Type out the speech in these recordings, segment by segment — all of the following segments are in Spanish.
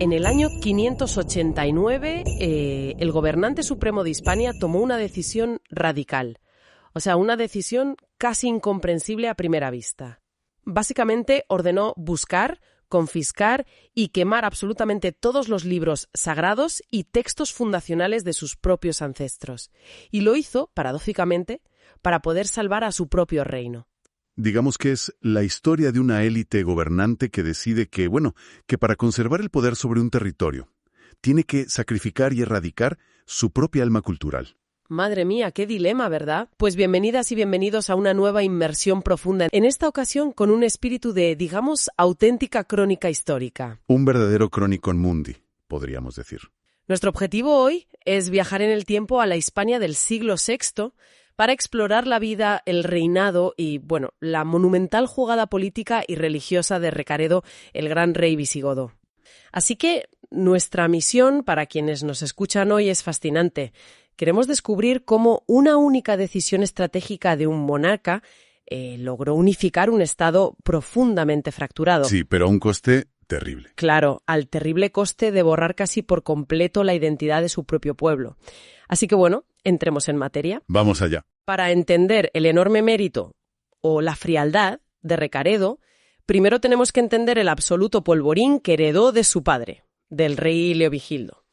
En el año 589, el gobernante supremo de Hispania tomó una decisión radical. O sea, una decisión casi incomprensible a primera vista. Básicamente ordenó buscar, confiscar y quemar absolutamente todos los libros sagrados y textos fundacionales de sus propios ancestros. Y lo hizo, paradójicamente, para poder salvar a su propio reino. Digamos que es la historia de una élite gobernante que decide que para conservar el poder sobre un territorio, tiene que sacrificar y erradicar su propia alma cultural. Madre mía, qué dilema, ¿verdad? Pues bienvenidas y bienvenidos a una nueva inmersión profunda, en esta ocasión con un espíritu de, digamos, auténtica crónica histórica. Un verdadero chronicon mundi, podríamos decir. Nuestro objetivo hoy es viajar en el tiempo a la Hispania del siglo VI para explorar la vida, el reinado y, la monumental jugada política y religiosa de Recaredo, el gran rey visigodo. Así que nuestra misión, para quienes nos escuchan hoy, es fascinante. Queremos descubrir cómo una única decisión estratégica de un monarca logró unificar un estado profundamente fracturado. Sí, pero a un coste terrible. Claro, al terrible coste de borrar casi por completo la identidad de su propio pueblo. Así que entremos en materia. Vamos allá. Para entender el enorme mérito o la frialdad de Recaredo, primero tenemos que entender el absoluto polvorín que heredó de su padre, del rey Leovigildo.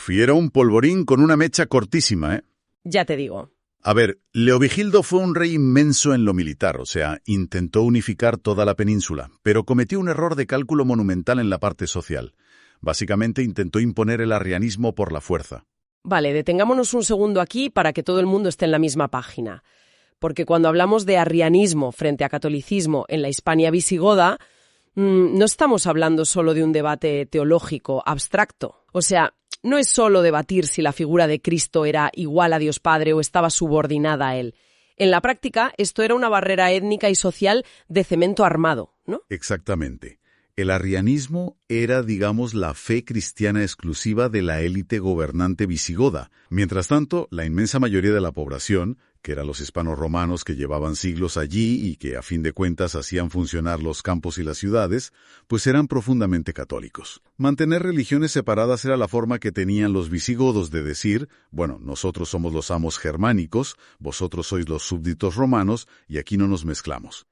Y era un polvorín con una mecha cortísima, ¿eh? Ya te digo. A ver, Leovigildo fue un rey inmenso en lo militar, o sea, intentó unificar toda la península, pero cometió un error de cálculo monumental en la parte social. Básicamente intentó imponer el arrianismo por la fuerza. Vale, detengámonos un segundo aquí para que todo el mundo esté en la misma página. Porque cuando hablamos de arrianismo frente a catolicismo en la Hispania visigoda, no estamos hablando solo de un debate teológico abstracto. O sea, no es solo debatir si la figura de Cristo era igual a Dios Padre o estaba subordinada a él. En la práctica, esto era una barrera étnica y social de cemento armado, ¿no? Exactamente. El arrianismo era, digamos, la fe cristiana exclusiva de la élite gobernante visigoda. Mientras tanto, la inmensa mayoría de la población, que eran los hispanos romanos que llevaban siglos allí y que a fin de cuentas hacían funcionar los campos y las ciudades, pues eran profundamente católicos. Mantener religiones separadas era la forma que tenían los visigodos de decir, nosotros somos los amos germánicos, vosotros sois los súbditos romanos y aquí no nos mezclamos.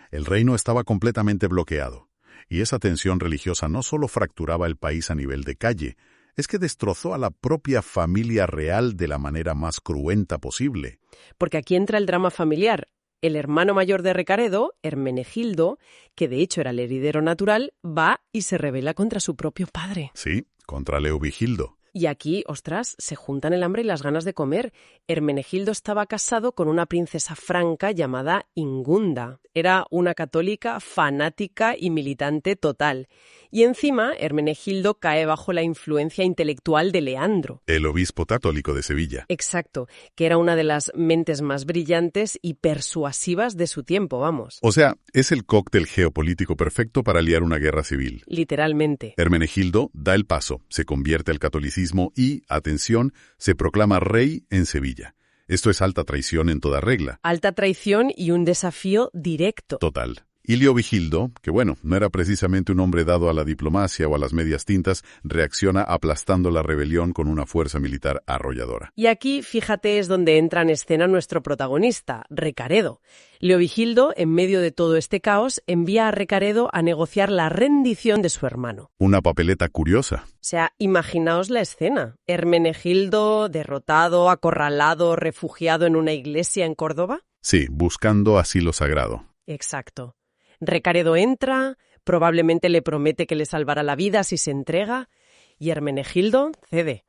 El reino estaba completamente bloqueado. Y esa tensión religiosa no solo fracturaba el país a nivel de calle, es que destrozó a la propia familia real de la manera más cruenta posible. Porque aquí entra el drama familiar. El hermano mayor de Recaredo, Hermenegildo, que de hecho era el heredero natural, va y se rebela contra su propio padre. Sí, contra Leovigildo. Y aquí, se juntan el hambre y las ganas de comer. Hermenegildo estaba casado con una princesa franca llamada Ingunda. Era una católica fanática y militante total. Y encima, Hermenegildo cae bajo la influencia intelectual de Leandro. El obispo católico de Sevilla. Exacto, que era una de las mentes más brillantes y persuasivas de su tiempo, vamos. O sea, es el cóctel geopolítico perfecto para liar una guerra civil. Literalmente. Hermenegildo da el paso, se convierte al catolicismo y, atención, se proclama rey en Sevilla. Esto es alta traición en toda regla. Alta traición y un desafío directo. Total. Y Leovigildo, que no era precisamente un hombre dado a la diplomacia o a las medias tintas, reacciona aplastando la rebelión con una fuerza militar arrolladora. Y aquí, fíjate, es donde entra en escena nuestro protagonista, Recaredo. Leovigildo, en medio de todo este caos, envía a Recaredo a negociar la rendición de su hermano. Una papeleta curiosa. O sea, imaginaos la escena. Hermenegildo, derrotado, acorralado, refugiado en una iglesia en Córdoba. Sí, buscando asilo sagrado. Exacto. Recaredo entra, probablemente le promete que le salvará la vida si se entrega, y Hermenegildo cede.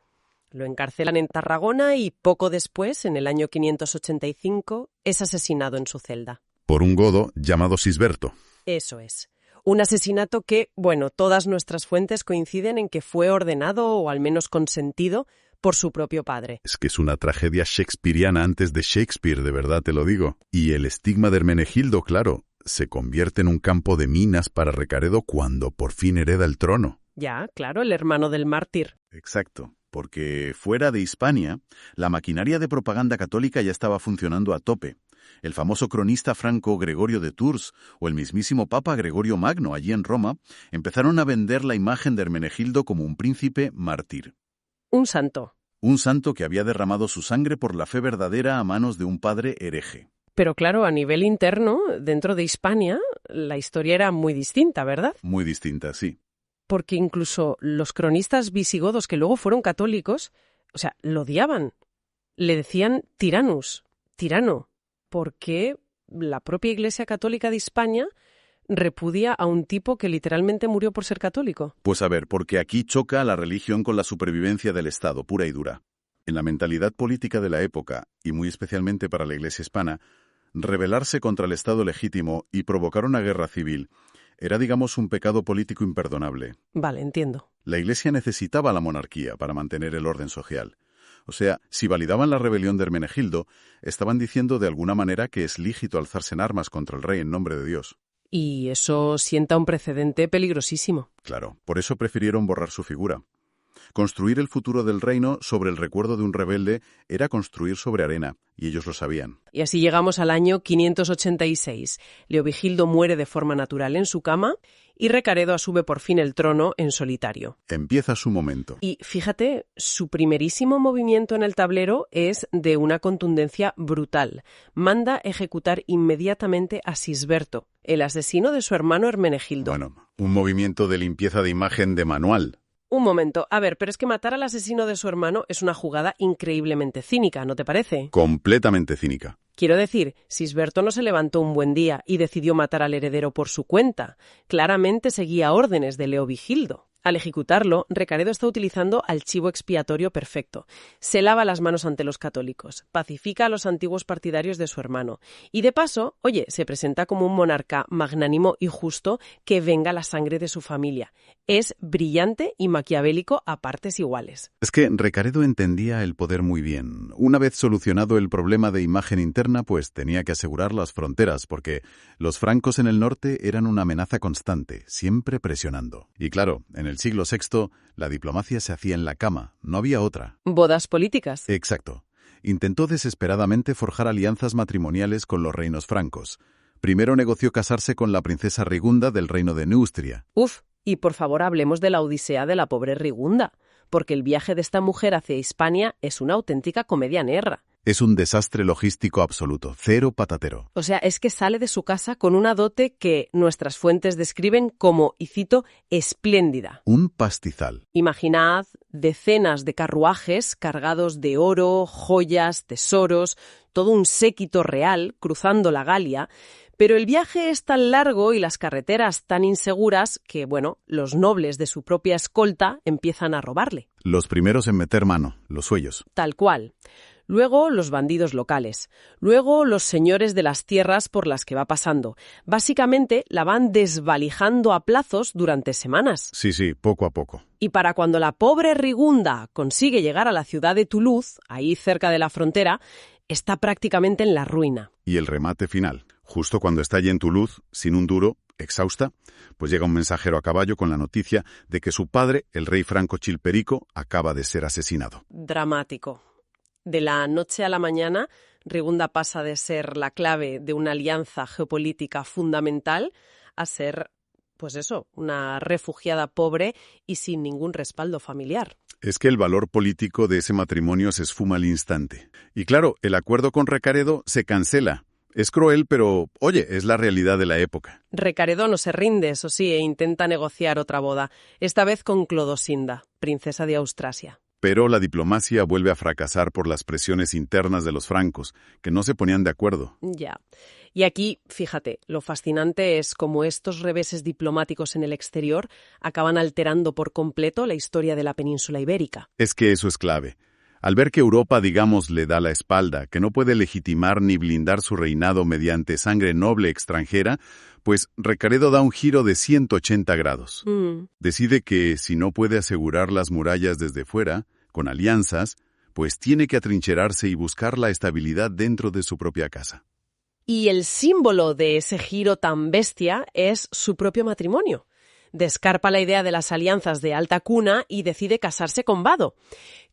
Lo encarcelan en Tarragona y poco después, en el año 585, es asesinado en su celda. Por un godo llamado Sisberto. Eso es. Un asesinato que, todas nuestras fuentes coinciden en que fue ordenado o al menos consentido por su propio padre. Es que es una tragedia shakespeariana antes de Shakespeare, de verdad te lo digo. Y el estigma de Hermenegildo, claro, se convierte en un campo de minas para Recaredo cuando por fin hereda el trono. Ya, claro, el hermano del mártir. Exacto, porque fuera de Hispania, la maquinaria de propaganda católica ya estaba funcionando a tope. El famoso cronista franco Gregorio de Tours o el mismísimo Papa Gregorio Magno allí en Roma empezaron a vender la imagen de Hermenegildo como un príncipe mártir. Un santo. Un santo que había derramado su sangre por la fe verdadera a manos de un padre hereje. Pero claro, a nivel interno, dentro de Hispania, la historia era muy distinta, ¿verdad? Muy distinta, sí. Porque incluso los cronistas visigodos que luego fueron católicos, o sea, lo odiaban. Le decían tiranus, tirano, porque la propia Iglesia Católica de Hispania repudia a un tipo que literalmente murió por ser católico. Pues a ver, porque aquí choca la religión con la supervivencia del Estado, pura y dura. En la mentalidad política de la época, y muy especialmente para la Iglesia hispana, rebelarse contra el Estado legítimo y provocar una guerra civil era, digamos, un pecado político imperdonable. Vale, entiendo. La Iglesia necesitaba la monarquía para mantener el orden social. O sea, si validaban la rebelión de Hermenegildo, estaban diciendo de alguna manera que es lícito alzarse en armas contra el rey en nombre de Dios. Y eso sienta un precedente peligrosísimo. Claro, por eso prefirieron borrar su figura. Construir el futuro del reino sobre el recuerdo de un rebelde era construir sobre arena, y ellos lo sabían. Y así llegamos al año 586. Leovigildo muere de forma natural en su cama y Recaredo asume por fin el trono en solitario. Empieza su momento. Y fíjate, su primerísimo movimiento en el tablero es de una contundencia brutal. Manda ejecutar inmediatamente a Sisberto, el asesino de su hermano Hermenegildo. Bueno, un movimiento de limpieza de imagen de manual. Un momento, a ver, pero es que matar al asesino de su hermano es una jugada increíblemente cínica, ¿no te parece? Completamente cínica. Quiero decir, Sisberto no se levantó un buen día y decidió matar al heredero por su cuenta. Claramente seguía órdenes de Leovigildo. Al ejecutarlo, Recaredo está utilizando al chivo expiatorio perfecto. Se lava las manos ante los católicos, pacifica a los antiguos partidarios de su hermano y, de paso, se presenta como un monarca magnánimo y justo que venga la sangre de su familia. Es brillante y maquiavélico a partes iguales. Es que Recaredo entendía el poder muy bien. Una vez solucionado el problema de imagen interna, pues tenía que asegurar las fronteras, porque los francos en el norte eran una amenaza constante, siempre presionando. Y claro, en el siglo VI, la diplomacia se hacía en la cama, no había otra. Bodas políticas. Exacto. Intentó desesperadamente forjar alianzas matrimoniales con los reinos francos. Primero negoció casarse con la princesa Rigunda del reino de Neustria. Y por favor hablemos de la odisea de la pobre Rigunda, porque el viaje de esta mujer hacia Hispania es una auténtica comedia negra. Es un desastre logístico absoluto, cero patatero. O sea, es que sale de su casa con una dote que nuestras fuentes describen como, y cito, espléndida. Un pastizal. Imaginad decenas de carruajes cargados de oro, joyas, tesoros, todo un séquito real cruzando la Galia, pero el viaje es tan largo y las carreteras tan inseguras que, los nobles de su propia escolta empiezan a robarle. Los primeros en meter mano, los suyos. Tal cual. Luego los bandidos locales, luego los señores de las tierras por las que va pasando. Básicamente la van desvalijando a plazos durante semanas. Sí, poco a poco. Y para cuando la pobre Rigunda consigue llegar a la ciudad de Toulouse, ahí cerca de la frontera, está prácticamente en la ruina. Y el remate final, justo cuando está allí en Toulouse, sin un duro, exhausta, pues llega un mensajero a caballo con la noticia de que su padre, el rey franco Chilperico, acaba de ser asesinado. Dramático. De la noche a la mañana, Rigunda pasa de ser la clave de una alianza geopolítica fundamental a ser, una refugiada pobre y sin ningún respaldo familiar. Es que el valor político de ese matrimonio se esfuma al instante. Y claro, el acuerdo con Recaredo se cancela. Es cruel, pero, es la realidad de la época. Recaredo no se rinde, eso sí, e intenta negociar otra boda, esta vez con Clodosinda, princesa de Austrasia. Pero la diplomacia vuelve a fracasar por las presiones internas de los francos, que no se ponían de acuerdo. Ya. Y aquí, fíjate, lo fascinante es cómo estos reveses diplomáticos en el exterior acaban alterando por completo la historia de la península ibérica. Es que eso es clave. Al ver que Europa, le da la espalda, que no puede legitimar ni blindar su reinado mediante sangre noble extranjera, pues Recaredo da un giro de 180 grados. Decide que, si no puede asegurar las murallas desde fuera, con alianzas, pues tiene que atrincherarse y buscar la estabilidad dentro de su propia casa. Y el símbolo de ese giro tan bestia es su propio matrimonio. Descarpa la idea de las alianzas de alta cuna y decide casarse con Vado,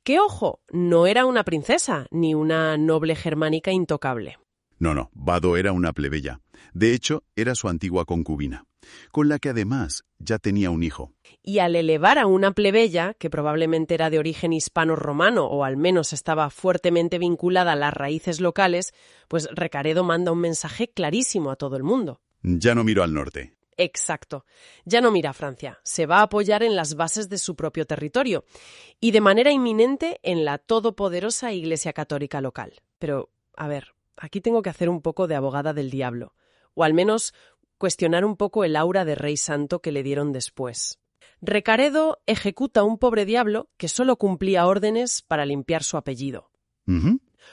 que, ojo, no era una princesa ni una noble germánica intocable. No, Vado era una plebeya. De hecho, era su antigua concubina, con la que además ya tenía un hijo. Y al elevar a una plebeya, que probablemente era de origen hispano-romano o al menos estaba fuertemente vinculada a las raíces locales, pues Recaredo manda un mensaje clarísimo a todo el mundo. Ya no miro al norte. Exacto. Ya no mira a Francia. Se va a apoyar en las bases de su propio territorio y de manera inminente en la todopoderosa Iglesia Católica local. Pero, a ver, aquí tengo que hacer un poco de abogada del diablo, o al menos cuestionar un poco el aura de rey santo que le dieron después. Recaredo ejecuta a un pobre diablo que solo cumplía órdenes para limpiar su apellido.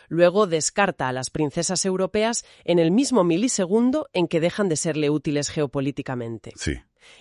Luego descarta a las princesas europeas en el mismo milisegundo en que dejan de serle útiles geopolíticamente. Sí.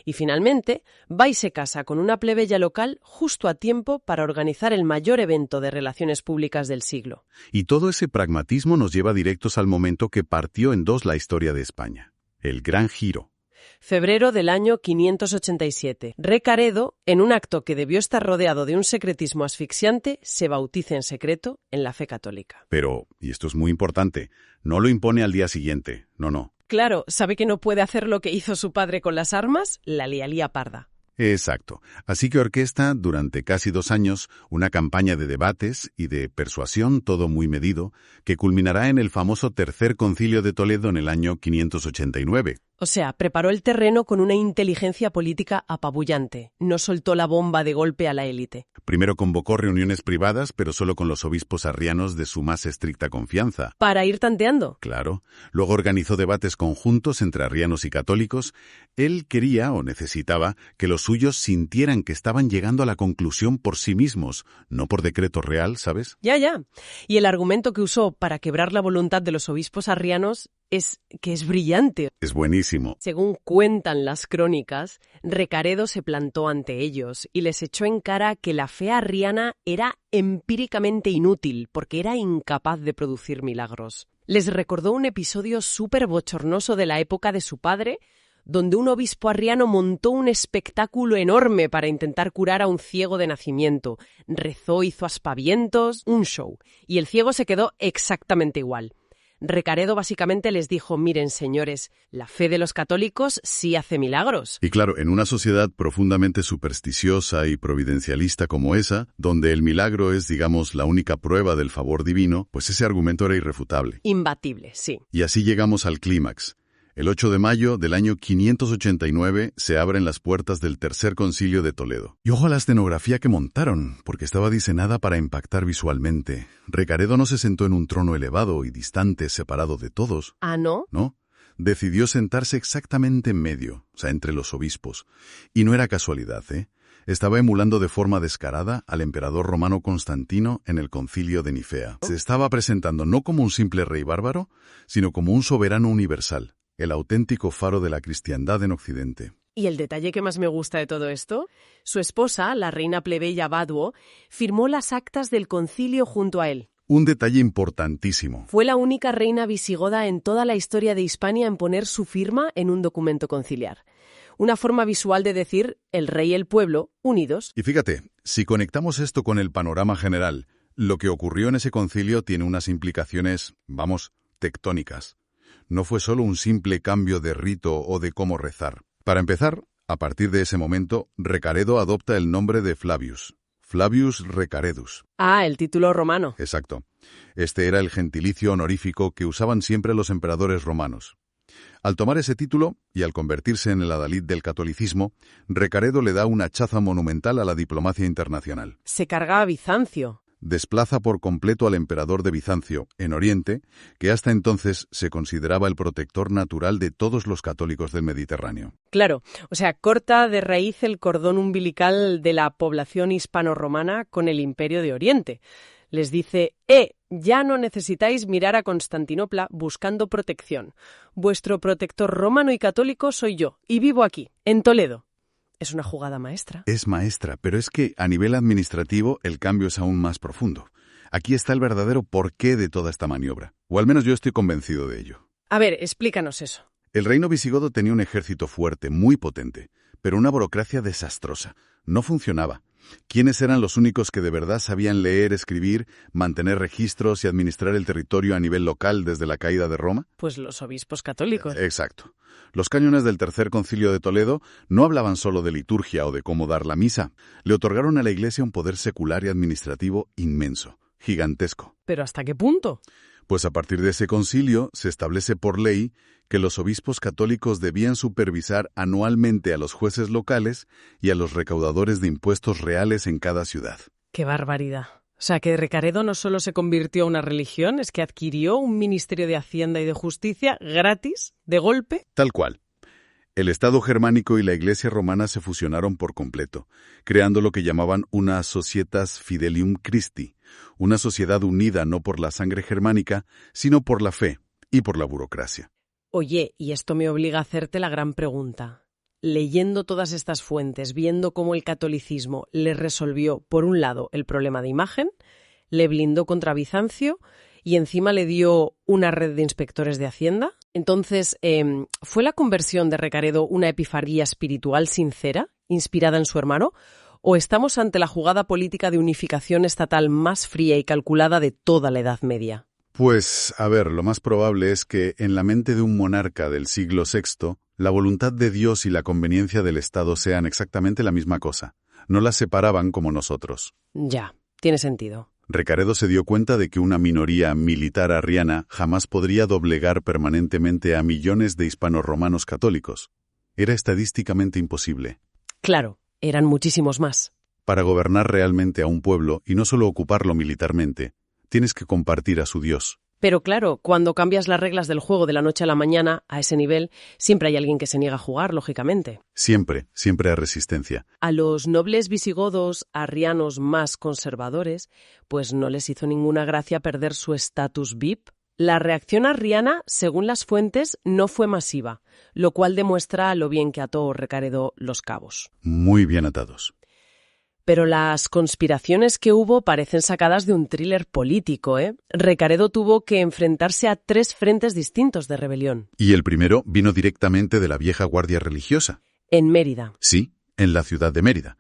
Y finalmente va y se casa con una plebeya local justo a tiempo para organizar el mayor evento de relaciones públicas del siglo. Y todo ese pragmatismo nos lleva directos al momento que partió en dos la historia de España. El Gran Giro. Febrero del año 587. Recaredo, en un acto que debió estar rodeado de un secretismo asfixiante, se bautiza en secreto en la fe católica. Pero, y esto es muy importante, no lo impone al día siguiente. No. Claro, sabe que no puede hacer lo que hizo su padre con las armas, la lía parda. Exacto. Así que orquesta, durante casi 2 años, una campaña de debates y de persuasión, todo muy medido, que culminará en el famoso Tercer Concilio de Toledo en el año 589. O sea, preparó el terreno con una inteligencia política apabullante. No soltó la bomba de golpe a la élite. Primero convocó reuniones privadas, pero solo con los obispos arrianos de su más estricta confianza. ¿Para ir tanteando? Claro. Luego organizó debates conjuntos entre arrianos y católicos. Él quería o necesitaba que los suyos sintieran que estaban llegando a la conclusión por sí mismos, no por decreto real, ¿sabes? Ya. Y el argumento que usó para quebrar la voluntad de los obispos arrianos es que es brillante. Es buenísimo. Según cuentan las crónicas, Recaredo se plantó ante ellos y les echó en cara que la fe arriana era empíricamente inútil porque era incapaz de producir milagros. Les recordó un episodio súper bochornoso de la época de su padre, donde un obispo arriano montó un espectáculo enorme para intentar curar a un ciego de nacimiento. Rezó, hizo aspavientos, un show. Y el ciego se quedó exactamente igual. Recaredo básicamente les dijo, miren señores, la fe de los católicos sí hace milagros. Y claro, en una sociedad profundamente supersticiosa y providencialista como esa, donde el milagro es, digamos, la única prueba del favor divino, pues ese argumento era irrefutable. Imbatible, sí. Y así llegamos al clímax. El 8 de mayo del año 589 se abren las puertas del Tercer Concilio de Toledo. Y ojo a la escenografía que montaron, porque estaba diseñada para impactar visualmente. Recaredo no se sentó en un trono elevado y distante, separado de todos. ¿Ah, no? No. Decidió sentarse exactamente en medio, o sea, entre los obispos. Y no era casualidad, ¿eh? Estaba emulando de forma descarada al emperador romano Constantino en el Concilio de Nicea. Se estaba presentando no como un simple rey bárbaro, sino como un soberano universal. El auténtico faro de la cristiandad en Occidente. Y el detalle que más me gusta de todo esto, su esposa, la reina plebeya Baduo, firmó las actas del concilio junto a él. Un detalle importantísimo. Fue la única reina visigoda en toda la historia de Hispania en poner su firma en un documento conciliar. Una forma visual de decir el rey y el pueblo unidos. Y fíjate, si conectamos esto con el panorama general, lo que ocurrió en ese concilio tiene unas implicaciones, tectónicas. No fue solo un simple cambio de rito o de cómo rezar. Para empezar, a partir de ese momento, Recaredo adopta el nombre de Flavius. Flavius Recaredus. Ah, el título romano. Exacto. Este era el gentilicio honorífico que usaban siempre los emperadores romanos. Al tomar ese título, y al convertirse en el adalid del catolicismo, Recaredo le da un hachazo monumental a la diplomacia internacional. Se carga a Bizancio. Desplaza por completo al emperador de Bizancio, en Oriente, que hasta entonces se consideraba el protector natural de todos los católicos del Mediterráneo. Claro, o sea, corta de raíz el cordón umbilical de la población hispano-romana con el Imperio de Oriente. Les dice, ya no necesitáis mirar a Constantinopla buscando protección. Vuestro protector romano y católico soy yo, y vivo aquí, en Toledo. Es una jugada maestra. Es maestra, pero es que a nivel administrativo el cambio es aún más profundo. Aquí está el verdadero porqué de toda esta maniobra. O al menos yo estoy convencido de ello. A ver, explícanos eso. El reino visigodo tenía un ejército fuerte, muy potente, pero una burocracia desastrosa. No funcionaba. ¿Quiénes eran los únicos que de verdad sabían leer, escribir, mantener registros y administrar el territorio a nivel local desde la caída de Roma? Pues los obispos católicos. Exacto. Los cánones del Tercer Concilio de Toledo no hablaban solo de liturgia o de cómo dar la misa. Le otorgaron a la Iglesia un poder secular y administrativo inmenso, gigantesco. ¿Pero hasta qué punto? Pues a partir de ese concilio se establece por ley que los obispos católicos debían supervisar anualmente a los jueces locales y a los recaudadores de impuestos reales en cada ciudad. ¡Qué barbaridad! O sea, que Recaredo no solo se convirtió a una religión, es que adquirió un ministerio de Hacienda y de Justicia gratis, de golpe. Tal cual. El Estado germánico y la Iglesia romana se fusionaron por completo, creando lo que llamaban una Societas Fidelium Christi, una sociedad unida no por la sangre germánica, sino por la fe y por la burocracia. Oye, y esto me obliga a hacerte la gran pregunta. Leyendo todas estas fuentes, viendo cómo el catolicismo le resolvió, por un lado, el problema de imagen, le blindó contra Bizancio y encima le dio una red de inspectores de Hacienda. Entonces, ¿fue la conversión de Recaredo una epifanía espiritual sincera, inspirada en su hermano? ¿O estamos ante la jugada política de unificación estatal más fría y calculada de toda la Edad Media? Pues, a ver, lo más probable es que en la mente de un monarca del siglo VI, la voluntad de Dios y la conveniencia del Estado sean exactamente la misma cosa. No las separaban como nosotros. Ya, tiene sentido. Recaredo se dio cuenta de que una minoría militar arriana jamás podría doblegar permanentemente a millones de hispanorromanos católicos. Era estadísticamente imposible. Claro, eran muchísimos más. Para gobernar realmente a un pueblo, y no solo ocuparlo militarmente, tienes que compartir a su Dios. Pero claro, cuando cambias las reglas del juego de la noche a la mañana, a ese nivel, siempre hay alguien que se niega a jugar, lógicamente. Siempre hay resistencia. A los nobles visigodos arrianos más conservadores, pues no les hizo ninguna gracia perder su estatus VIP. La reacción arriana, según las fuentes, no fue masiva, lo cual demuestra lo bien que ató Recaredo los cabos. Muy bien atados. Pero las conspiraciones que hubo parecen sacadas de un thriller político, ¿eh? Recaredo tuvo que enfrentarse a 3 frentes distintos de rebelión. Y el primero vino directamente de la vieja guardia religiosa. En Mérida. Sí, en la ciudad de Mérida.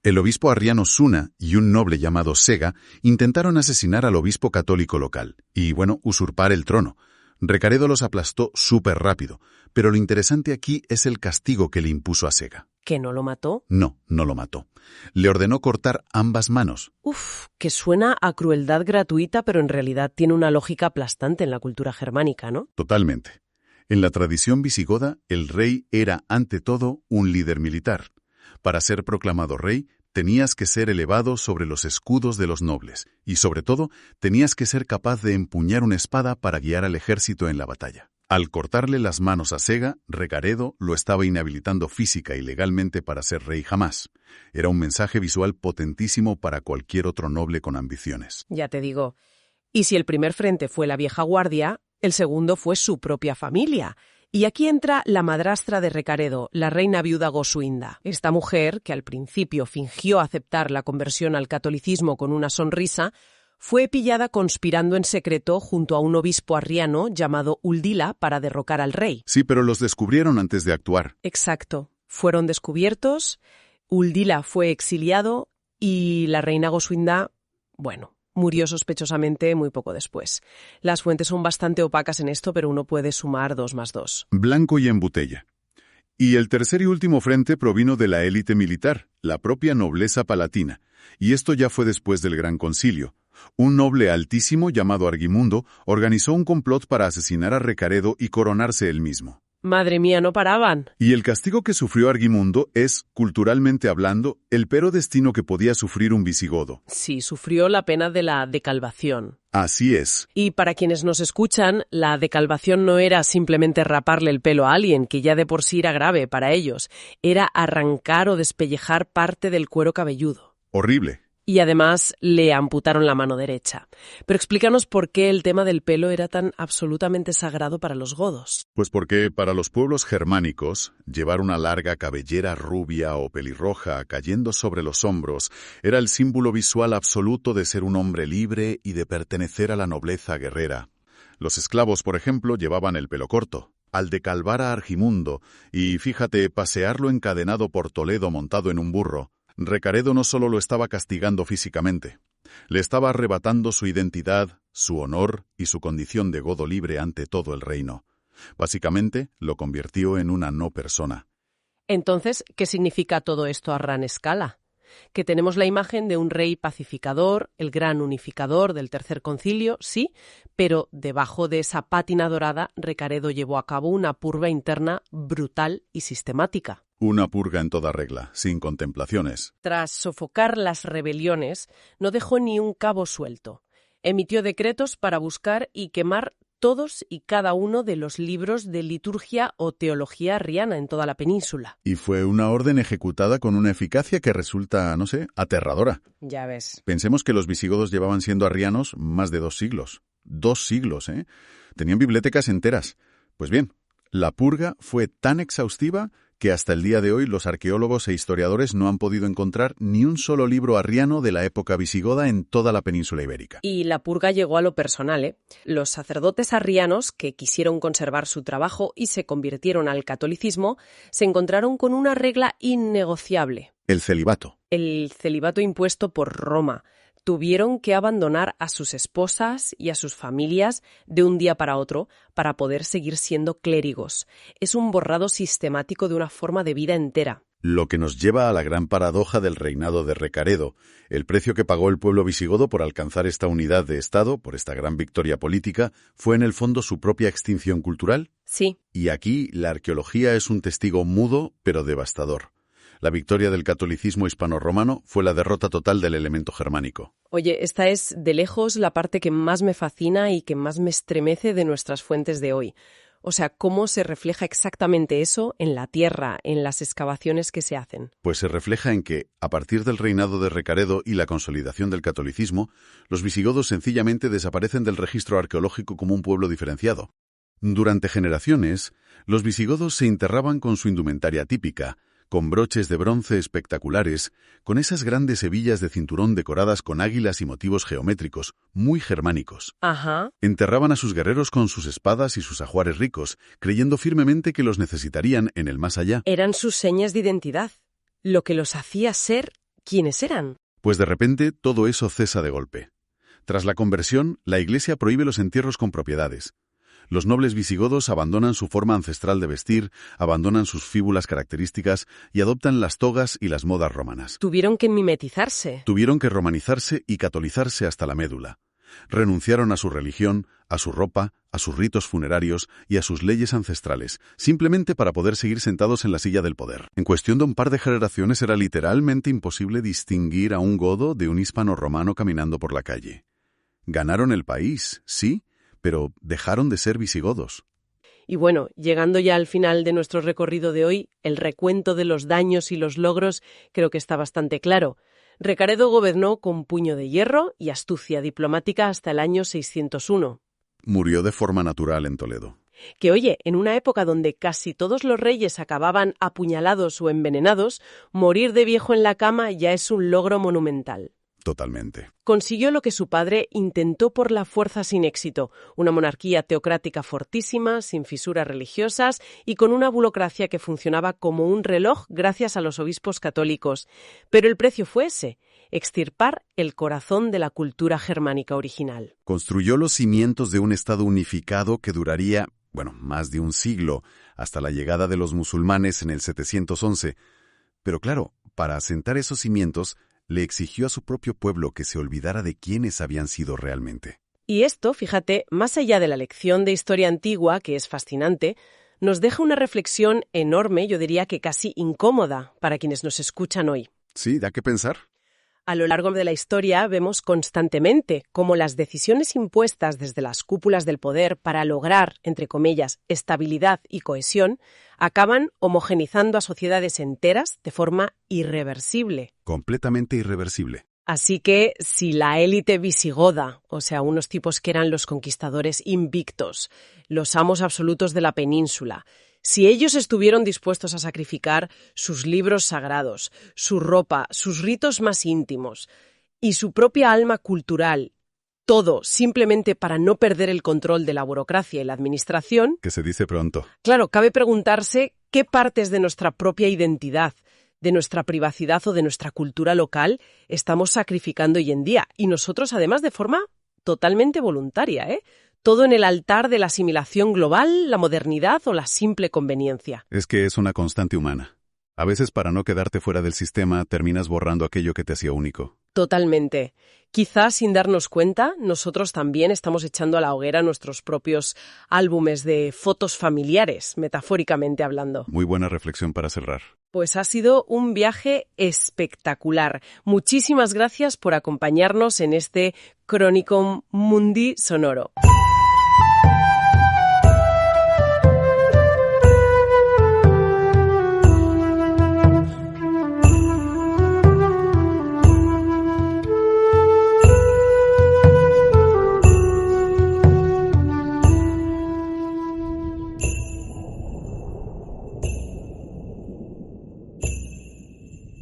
El obispo arriano Suna y un noble llamado Sega intentaron asesinar al obispo católico local y, usurpar el trono. Recaredo los aplastó súper rápido, pero lo interesante aquí es el castigo que le impuso a Sega. ¿Que no lo mató? No lo mató. Le ordenó cortar ambas manos. Uf, que suena a crueldad gratuita, pero en realidad tiene una lógica aplastante en la cultura germánica, ¿no? Totalmente. En la tradición visigoda, el rey era, ante todo, un líder militar. Para ser proclamado rey, tenías que ser elevado sobre los escudos de los nobles y, sobre todo, tenías que ser capaz de empuñar una espada para guiar al ejército en la batalla. Al cortarle las manos a Sega, Recaredo lo estaba inhabilitando física y legalmente para ser rey jamás. Era un mensaje visual potentísimo para cualquier otro noble con ambiciones. Ya te digo. Y si el primer frente fue la vieja guardia, el segundo fue su propia familia. Y aquí entra la madrastra de Recaredo, la reina viuda Gosuinda. Esta mujer, que al principio fingió aceptar la conversión al catolicismo con una sonrisa, fue pillada conspirando en secreto junto a un obispo arriano llamado Uldila para derrocar al rey. Sí, pero los descubrieron antes de actuar. Exacto. Fueron descubiertos, Uldila fue exiliado y la reina Gosuinda, murió sospechosamente muy poco después. Las fuentes son bastante opacas en esto, pero uno puede sumar 2 más 2. Blanco y en botella. Y el tercer y último frente provino de la élite militar, la propia nobleza palatina. Y esto ya fue después del Gran Concilio. Un noble altísimo llamado Argimundo organizó un complot para asesinar a Recaredo y coronarse él mismo. Madre mía, no paraban. Y el castigo que sufrió Argimundo es, culturalmente hablando, el peor destino que podía sufrir un visigodo. Sí, sufrió la pena de la decalvación. Así es. Y para quienes nos escuchan, la decalvación no era simplemente raparle el pelo a alguien, que ya de por sí era grave para ellos. Era arrancar o despellejar parte del cuero cabelludo. Horrible. Y además le amputaron la mano derecha. Pero explícanos por qué el tema del pelo era tan absolutamente sagrado para los godos. Pues porque para los pueblos germánicos, llevar una larga cabellera rubia o pelirroja cayendo sobre los hombros era el símbolo visual absoluto de ser un hombre libre y de pertenecer a la nobleza guerrera. Los esclavos, por ejemplo, llevaban el pelo corto. Al decalvar a Argimundo y, fíjate, pasearlo encadenado por Toledo montado en un burro, Recaredo no solo lo estaba castigando físicamente, le estaba arrebatando su identidad, su honor y su condición de godo libre ante todo el reino. Básicamente, lo convirtió en una no persona. Entonces, ¿qué significa todo esto a gran escala? Que tenemos la imagen de un rey pacificador, el gran unificador del Tercer Concilio, sí, pero debajo de esa pátina dorada, Recaredo llevó a cabo una purga interna brutal y sistemática. Una purga en toda regla, sin contemplaciones. Tras sofocar las rebeliones, no dejó ni un cabo suelto. Emitió decretos para buscar y quemar todos y cada uno de los libros de liturgia o teología arriana en toda la península. Y fue una orden ejecutada con una eficacia que resulta, no sé, aterradora. Ya ves. Pensemos que los visigodos llevaban siendo arrianos más de 2 siglos. 2 siglos, ¿eh? Tenían bibliotecas enteras. Pues bien, la purga fue tan exhaustiva que hasta el día de hoy los arqueólogos e historiadores no han podido encontrar ni un solo libro arriano de la época visigoda en toda la península ibérica. Y la purga llegó a lo personal, ¿eh? Los sacerdotes arrianos, que quisieron conservar su trabajo y se convirtieron al catolicismo, se encontraron con una regla innegociable. El celibato. El celibato impuesto por Roma. Tuvieron que abandonar a sus esposas y a sus familias de un día para otro para poder seguir siendo clérigos. Es un borrado sistemático de una forma de vida entera. Lo que nos lleva a la gran paradoja del reinado de Recaredo, el precio que pagó el pueblo visigodo por alcanzar esta unidad de Estado, por esta gran victoria política, fue en el fondo su propia extinción cultural. Sí. Y aquí la arqueología es un testigo mudo pero devastador. La victoria del catolicismo hispano-romano fue la derrota total del elemento germánico. Oye, esta es de lejos la parte que más me fascina y que más me estremece de nuestras fuentes de hoy. O sea, ¿cómo se refleja exactamente eso en la tierra, en las excavaciones que se hacen? Pues se refleja en que, a partir del reinado de Recaredo y la consolidación del catolicismo, los visigodos sencillamente desaparecen del registro arqueológico como un pueblo diferenciado. Durante generaciones, los visigodos se enterraban con su indumentaria típica, con broches de bronce espectaculares, con esas grandes hebillas de cinturón decoradas con águilas y motivos geométricos, muy germánicos. Ajá. Enterraban a sus guerreros con sus espadas y sus ajuares ricos, creyendo firmemente que los necesitarían en el más allá. Eran sus señas de identidad, lo que los hacía ser quienes eran. Pues de repente todo eso cesa de golpe. Tras la conversión, la Iglesia prohíbe los entierros con propiedades. Los nobles visigodos abandonan su forma ancestral de vestir, abandonan sus fíbulas características y adoptan las togas y las modas romanas. Tuvieron que mimetizarse. Tuvieron que romanizarse y catolizarse hasta la médula. Renunciaron a su religión, a su ropa, a sus ritos funerarios y a sus leyes ancestrales, simplemente para poder seguir sentados en la silla del poder. En cuestión de un par de generaciones era literalmente imposible distinguir a un godo de un hispano-romano caminando por la calle. Ganaron el país, sí, pero dejaron de ser visigodos. Y bueno, llegando ya al final de nuestro recorrido de hoy, el recuento de los daños y los logros creo que está bastante claro. Recaredo gobernó con puño de hierro y astucia diplomática hasta el año 601. Murió de forma natural en Toledo. Que oye, en una época donde casi todos los reyes acababan apuñalados o envenenados, morir de viejo en la cama ya es un logro monumental. Totalmente. Consiguió lo que su padre intentó por la fuerza sin éxito, una monarquía teocrática fortísima, sin fisuras religiosas y con una burocracia que funcionaba como un reloj gracias a los obispos católicos. Pero el precio fue ese, extirpar el corazón de la cultura germánica original. Construyó los cimientos de un Estado unificado que duraría, más de un siglo, hasta la llegada de los musulmanes en el 711. Pero claro, para asentar esos cimientos, le exigió a su propio pueblo que se olvidara de quiénes habían sido realmente. Y esto, fíjate, más allá de la lección de historia antigua, que es fascinante, nos deja una reflexión enorme, yo diría que casi incómoda, para quienes nos escuchan hoy. Sí, da que pensar. A lo largo de la historia vemos constantemente cómo las decisiones impuestas desde las cúpulas del poder para lograr, entre comillas, estabilidad y cohesión, acaban homogenizando a sociedades enteras de forma irreversible. Completamente irreversible. Así que si la élite visigoda, o sea, unos tipos que eran los conquistadores invictos, los amos absolutos de la península, si ellos estuvieron dispuestos a sacrificar sus libros sagrados, su ropa, sus ritos más íntimos y su propia alma cultural, todo simplemente para no perder el control de la burocracia y la administración, Que se dice pronto. claro, cabe preguntarse qué partes de nuestra propia identidad, de nuestra privacidad o de nuestra cultura local estamos sacrificando hoy en día. Y nosotros, además, de forma totalmente voluntaria, ¿eh? Todo en el altar de la asimilación global, la modernidad o la simple conveniencia. Es que es una constante humana. A veces, para no quedarte fuera del sistema, terminas borrando aquello que te hacía único. Totalmente. Quizás sin darnos cuenta, nosotros también estamos echando a la hoguera nuestros propios álbumes de fotos familiares, metafóricamente hablando. Muy buena reflexión para cerrar. Pues ha sido un viaje espectacular. Muchísimas gracias por acompañarnos en este Chronicon Mundi sonoro.